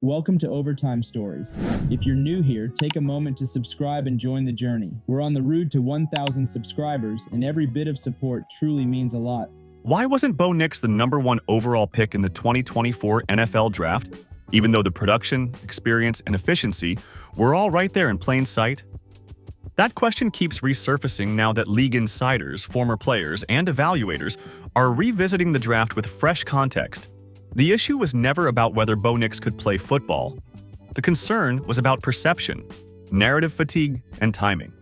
Welcome to Overtime Stories. If you're new here, take a moment to subscribe and join the journey. We're on the road to 1,000 subscribers, and every bit of support truly means a lot. Why wasn't Bo Nix the #1 overall pick in the 2024 NFL Draft, even though the production, experience, and efficiency were all right there in plain sight? That question keeps resurfacing now that league insiders, former players, and evaluators are revisiting the draft with fresh context. The issue was never about whether Bo Nix could play football. The concern was about perception, narrative fatigue, and timing.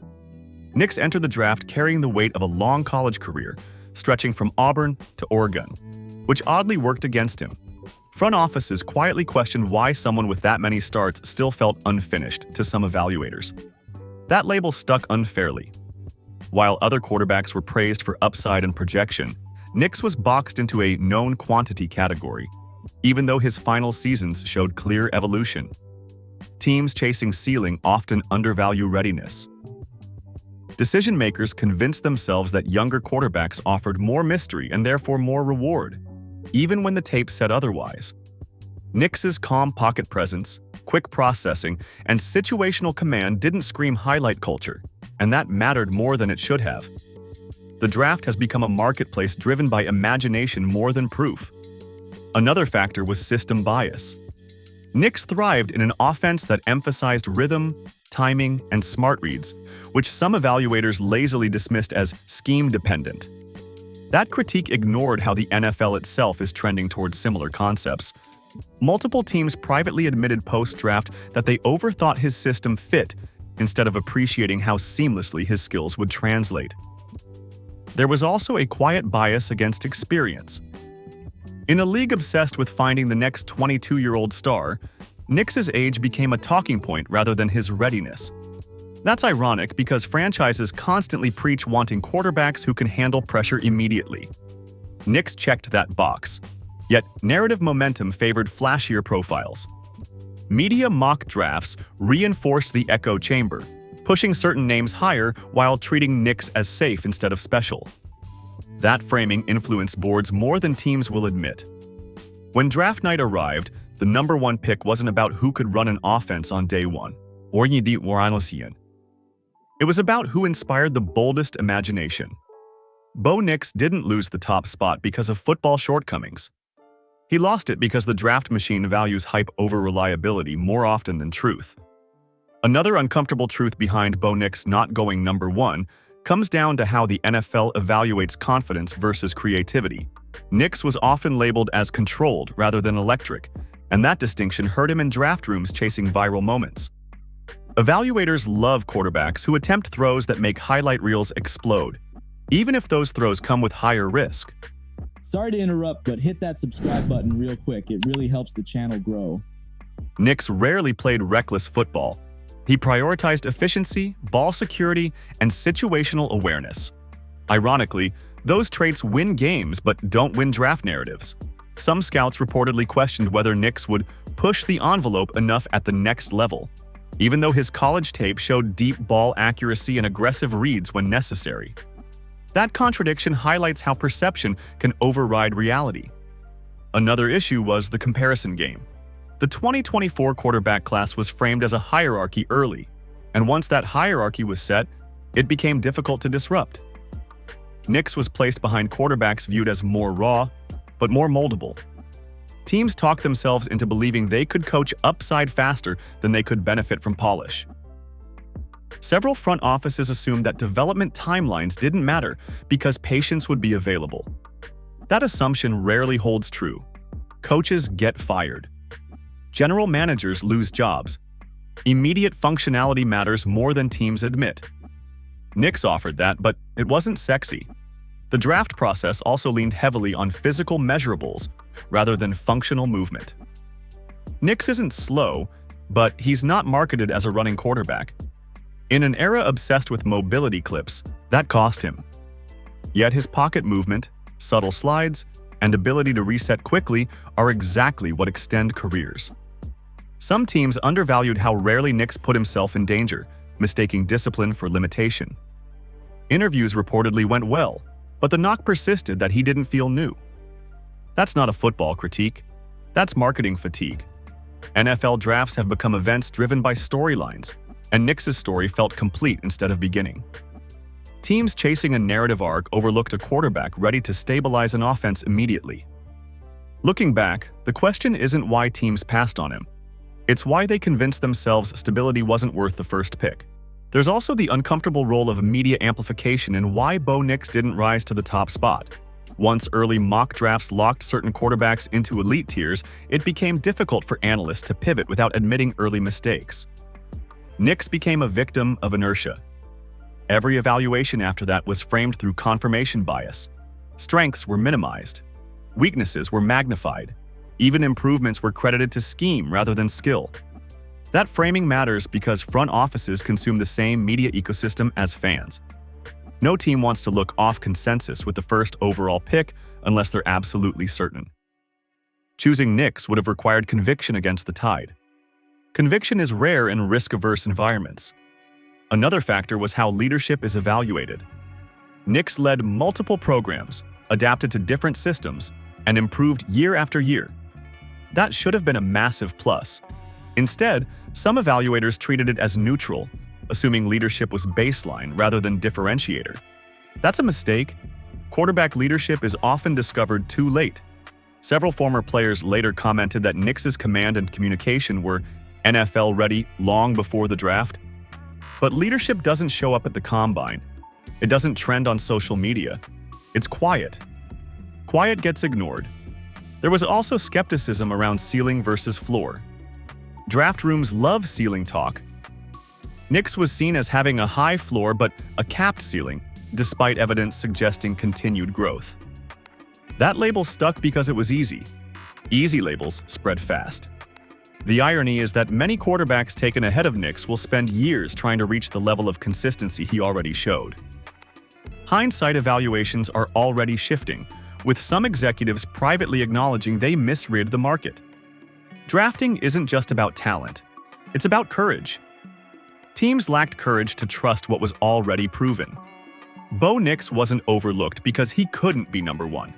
Nix entered the draft carrying the weight of a long college career, stretching from Auburn to Oregon, which oddly worked against him. Front offices quietly questioned why someone with that many starts still felt unfinished to some evaluators. That label stuck unfairly. While other quarterbacks were praised for upside and projection, Nix was boxed into a known quantity category, even though his final seasons showed clear evolution. Teams chasing ceiling often undervalue readiness. Decision-makers convinced themselves that younger quarterbacks offered more mystery and therefore more reward, even when the tape said otherwise. Nix's calm pocket presence, quick processing, and situational command didn't scream highlight culture, and that mattered more than it should have. The draft has become a marketplace driven by imagination more than proof. Another factor was system bias. Nix thrived in an offense that emphasized rhythm, timing, and smart reads, which some evaluators lazily dismissed as scheme-dependent. That critique ignored how the NFL itself is trending towards similar concepts. Multiple teams privately admitted post-draft that they overthought his system fit instead of appreciating how seamlessly his skills would translate. There was also a quiet bias against experience. In a league obsessed with finding the next 22-year-old star, Nix's age became a talking point rather than his readiness. That's ironic because franchises constantly preach wanting quarterbacks who can handle pressure immediately. Nix checked that box, yet narrative momentum favored flashier profiles. Media mock drafts reinforced the echo chamber, pushing certain names higher while treating Nix as safe instead of special. That framing influenced boards more than teams will admit. When draft night arrived, the #1 pick wasn't about who could run an offense on day one, or it was about who inspired the boldest imagination. Bo Nix didn't lose the top spot because of football shortcomings. He lost it because the draft machine values hype over reliability more often than truth. Another uncomfortable truth behind Bo Nix not going #1 comes down to how the NFL evaluates confidence versus creativity. Nix was often labeled as controlled rather than electric, and that distinction hurt him in draft rooms chasing viral moments. Evaluators love quarterbacks who attempt throws that make highlight reels explode, even if those throws come with higher risk. Sorry to interrupt, but hit that subscribe button real quick. It really helps the channel grow. Nix rarely played reckless football. He prioritized efficiency, ball security, and situational awareness. Ironically, those traits win games but don't win draft narratives. Some scouts reportedly questioned whether Nix would push the envelope enough at the next level, even though his college tape showed deep ball accuracy and aggressive reads when necessary. That contradiction highlights how perception can override reality. Another issue was the comparison game. The 2024 quarterback class was framed as a hierarchy early, and once that hierarchy was set, it became difficult to disrupt. Nix was placed behind quarterbacks viewed as more raw, but more moldable. Teams talked themselves into believing they could coach upside faster than they could benefit from polish. Several front offices assumed that development timelines didn't matter because patience would be available. That assumption rarely holds true. Coaches get fired. General managers lose jobs. Immediate functionality matters more than teams admit. Nix offered that, but it wasn't sexy. The draft process also leaned heavily on physical measurables rather than functional movement. Nix isn't slow, but he's not marketed as a running quarterback. In an era obsessed with mobility clips, that cost him. Yet his pocket movement, subtle slides, and ability to reset quickly are exactly what extend careers. Some teams undervalued how rarely Nix put himself in danger, mistaking discipline for limitation. Interviews reportedly went well, but the knock persisted that he didn't feel new. That's not a football critique. That's marketing fatigue. NFL drafts have become events driven by storylines, and Nix's story felt complete instead of beginning. Teams chasing a narrative arc overlooked a quarterback ready to stabilize an offense immediately. Looking back, the question isn't why teams passed on him. It's why they convinced themselves stability wasn't worth the first pick. There's also the uncomfortable role of media amplification and why Bo Nix didn't rise to the top spot. Once early mock drafts locked certain quarterbacks into elite tiers, it became difficult for analysts to pivot without admitting early mistakes. Nix became a victim of inertia. Every evaluation after that was framed through confirmation bias. Strengths were minimized. Weaknesses were magnified. Even improvements were credited to scheme rather than skill. That framing matters because front offices consume the same media ecosystem as fans. No team wants to look off consensus with the first overall pick unless they're absolutely certain. Choosing Nix would have required conviction against the tide. Conviction is rare in risk-averse environments. Another factor was how leadership is evaluated. Nix led multiple programs, adapted to different systems, and improved year after year. That should have been a massive plus. Instead, some evaluators treated it as neutral, assuming leadership was baseline rather than differentiator. That's a mistake. Quarterback leadership is often discovered too late. Several former players later commented that Nix's command and communication were NFL-ready long before the draft. But leadership doesn't show up at the combine. It doesn't trend on social media. It's quiet. Quiet gets ignored. There was also skepticism around ceiling versus floor. Draft rooms love ceiling talk. Nix was seen as having a high floor but a capped ceiling, despite evidence suggesting continued growth. That label stuck because it was easy. Easy labels spread fast. The irony is that many quarterbacks taken ahead of Nix will spend years trying to reach the level of consistency he already showed. Hindsight evaluations are already shifting, with some executives privately acknowledging they misread the market. Drafting isn't just about talent. It's about courage. Teams lacked courage to trust what was already proven. Bo Nix wasn't overlooked because he couldn't be number one.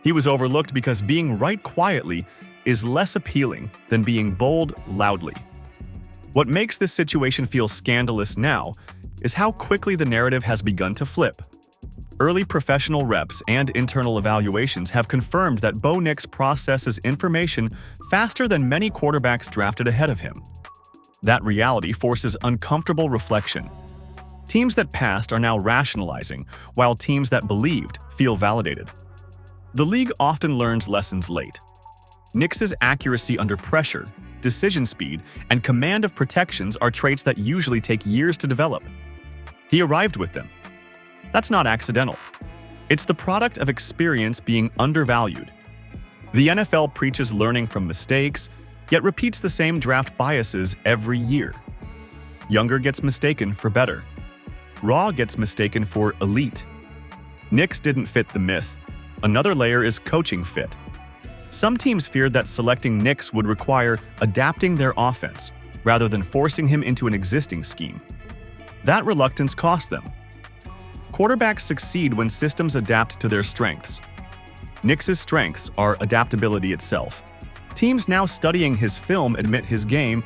He was overlooked because being right quietly is less appealing than being bold loudly. What makes this situation feel scandalous now is how quickly the narrative has begun to flip. Early professional reps and internal evaluations have confirmed that Bo Nix processes information faster than many quarterbacks drafted ahead of him. That reality forces uncomfortable reflection. Teams that passed are now rationalizing, while teams that believed feel validated. The league often learns lessons late. Nix's accuracy under pressure, decision speed, and command of protections are traits that usually take years to develop. He arrived with them. That's not accidental. It's the product of experience being undervalued. The NFL preaches learning from mistakes, yet repeats the same draft biases every year. Younger gets mistaken for better. Raw gets mistaken for elite. Nix didn't fit the myth. Another layer is coaching fit. Some teams feared that selecting Nix would require adapting their offense, rather than forcing him into an existing scheme. That reluctance cost them. Quarterbacks succeed when systems adapt to their strengths. Nix's strengths are adaptability itself. Teams now studying his film admit his game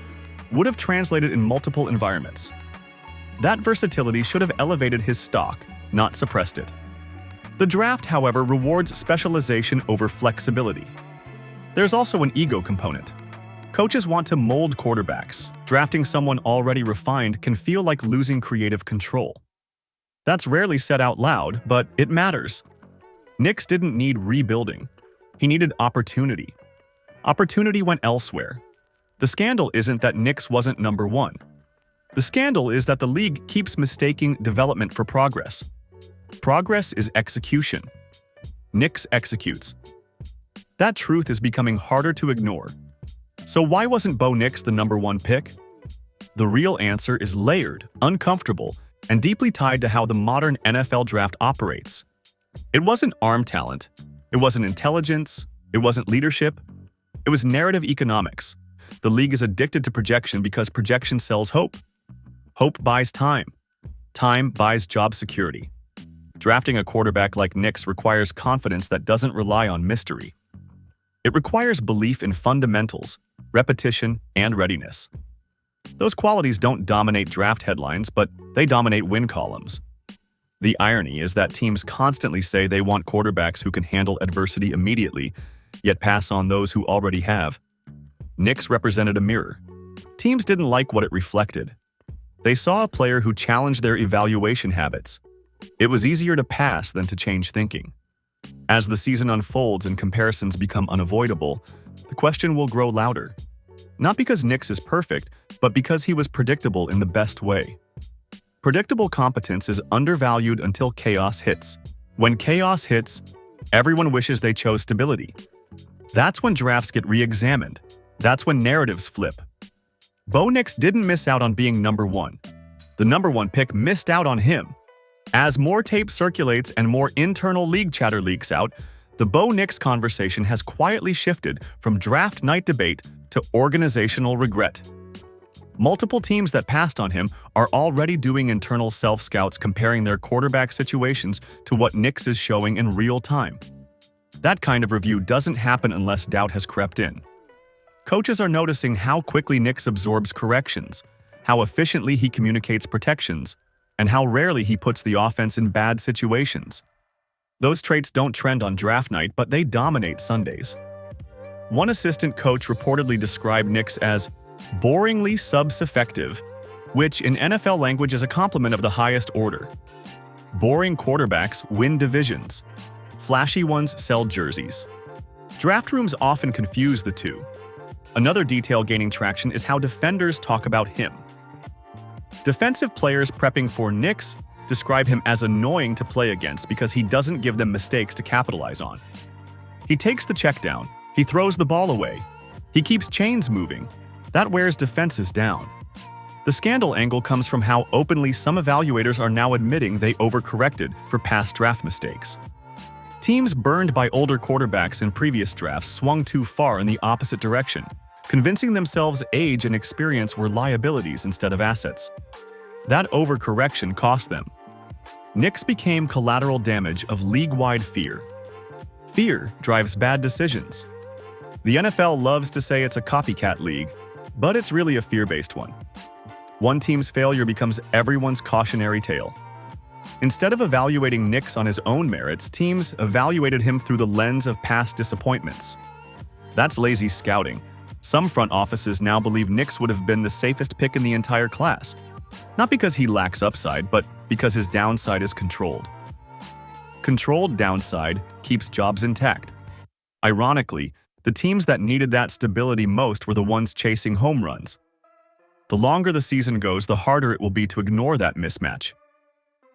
would have translated in multiple environments. That versatility should have elevated his stock, not suppressed it. The draft, however, rewards specialization over flexibility. There's also an ego component. Coaches want to mold quarterbacks. Drafting someone already refined can feel like losing creative control. That's rarely said out loud, but it matters. Nix didn't need rebuilding. He needed opportunity. Opportunity went elsewhere. The scandal isn't that Nix wasn't number one. The scandal is that the league keeps mistaking development for progress. Progress is execution. Nix executes. That truth is becoming harder to ignore. So why wasn't Bo Nix the number one pick? The real answer is layered, uncomfortable, and deeply tied to how the modern NFL draft operates. It wasn't arm talent. It wasn't intelligence. It wasn't leadership. It was narrative economics. The league is addicted to projection because projection sells hope. Hope buys time. Time buys job security. Drafting a quarterback like Nix requires confidence that doesn't rely on mystery. It requires belief in fundamentals, repetition, and readiness. Those qualities don't dominate draft headlines, but they dominate win columns. The irony is that teams constantly say they want quarterbacks who can handle adversity immediately, yet pass on those who already have. Nix represented a mirror. Teams didn't like what it reflected. They saw a player who challenged their evaluation habits. It was easier to pass than to change thinking. As the season unfolds and comparisons become unavoidable, the question will grow louder. Not because Nix is perfect, but because he was predictable in the best way. Predictable competence is undervalued until chaos hits. When chaos hits, everyone wishes they chose stability. That's when drafts get re-examined. That's when narratives flip. Bo Nix didn't miss out on being number one. The number one pick missed out on him. As more tape circulates and more internal league chatter leaks out, the Bo Nix conversation has quietly shifted from draft night debate to organizational regret. Multiple teams that passed on him are already doing internal self-scouts comparing their quarterback situations to what Nix is showing in real time. That kind of review doesn't happen unless doubt has crept in. Coaches are noticing how quickly Nix absorbs corrections, how efficiently he communicates protections, and how rarely he puts the offense in bad situations. Those traits don't trend on draft night, but they dominate Sundays. One assistant coach reportedly described Nix as boringly subs-effective, which in NFL language is a compliment of the highest order. Boring quarterbacks win divisions. Flashy ones sell jerseys. Draft rooms often confuse the two. Another detail gaining traction is how defenders talk about him. Defensive players prepping for Nix describe him as annoying to play against because he doesn't give them mistakes to capitalize on. He takes the check down. He throws the ball away. He keeps chains moving. That wears defenses down. The scandal angle comes from how openly some evaluators are now admitting they overcorrected for past draft mistakes. Teams burned by older quarterbacks in previous drafts swung too far in the opposite direction, convincing themselves age and experience were liabilities instead of assets. That overcorrection cost them. Nix became collateral damage of league-wide fear. Fear drives bad decisions. The NFL loves to say it's a copycat league, but it's really a fear-based one. One team's failure becomes everyone's cautionary tale. Instead of evaluating Nix on his own merits, teams evaluated him through the lens of past disappointments. That's lazy scouting. Some front offices now believe Nix would have been the safest pick in the entire class. Not because he lacks upside, but because his downside is controlled. Controlled downside keeps jobs intact. Ironically, the teams that needed that stability most were the ones chasing home runs. The longer the season goes, the harder it will be to ignore that mismatch.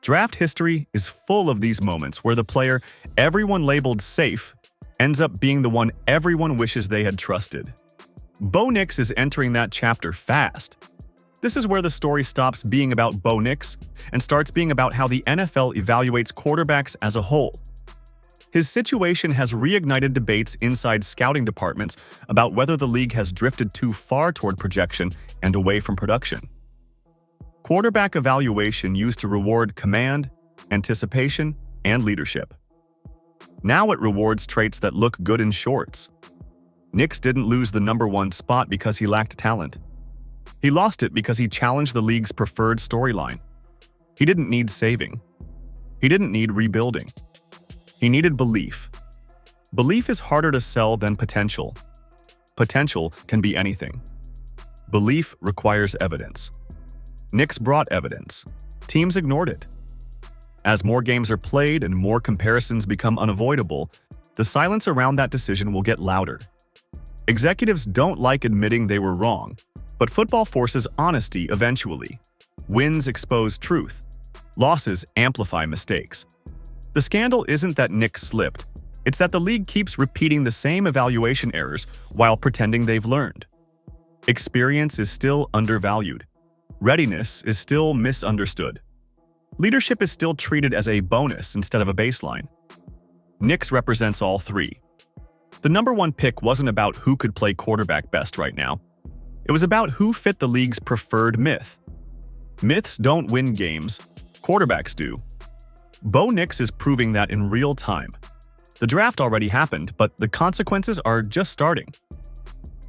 Draft history is full of these moments where the player everyone labeled safe ends up being the one everyone wishes they had trusted. Bo Nix is entering that chapter fast. This is where the story stops being about Bo Nix and starts being about how the NFL evaluates quarterbacks as a whole. His situation has reignited debates inside scouting departments about whether the league has drifted too far toward projection and away from production. Quarterback evaluation used to reward command, anticipation, and leadership. Now it rewards traits that look good in shorts. Nix didn't lose the number one spot because he lacked talent. He lost it because he challenged the league's preferred storyline. He didn't need saving. He didn't need rebuilding. He needed belief. Belief is harder to sell than potential. Potential can be anything. Belief requires evidence. Nix brought evidence. Teams ignored it. As more games are played and more comparisons become unavoidable, the silence around that decision will get louder. Executives don't like admitting they were wrong, but football forces honesty eventually. Wins expose truth. Losses amplify mistakes. The scandal isn't that Nix slipped, it's that the league keeps repeating the same evaluation errors while pretending they've learned. Experience is still undervalued. Readiness is still misunderstood. Leadership is still treated as a bonus instead of a baseline. Nix represents all three. The number one pick wasn't about who could play quarterback best right now. It was about who fit the league's preferred myth. Myths don't win games, quarterbacks do. Bo Nix is proving that in real time. The draft already happened, but the consequences are just starting.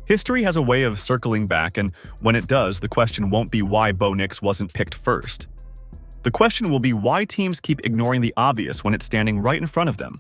History has a way of circling back, and when it does, the question won't be why Bo Nix wasn't picked first. The question will be why teams keep ignoring the obvious when it's standing right in front of them.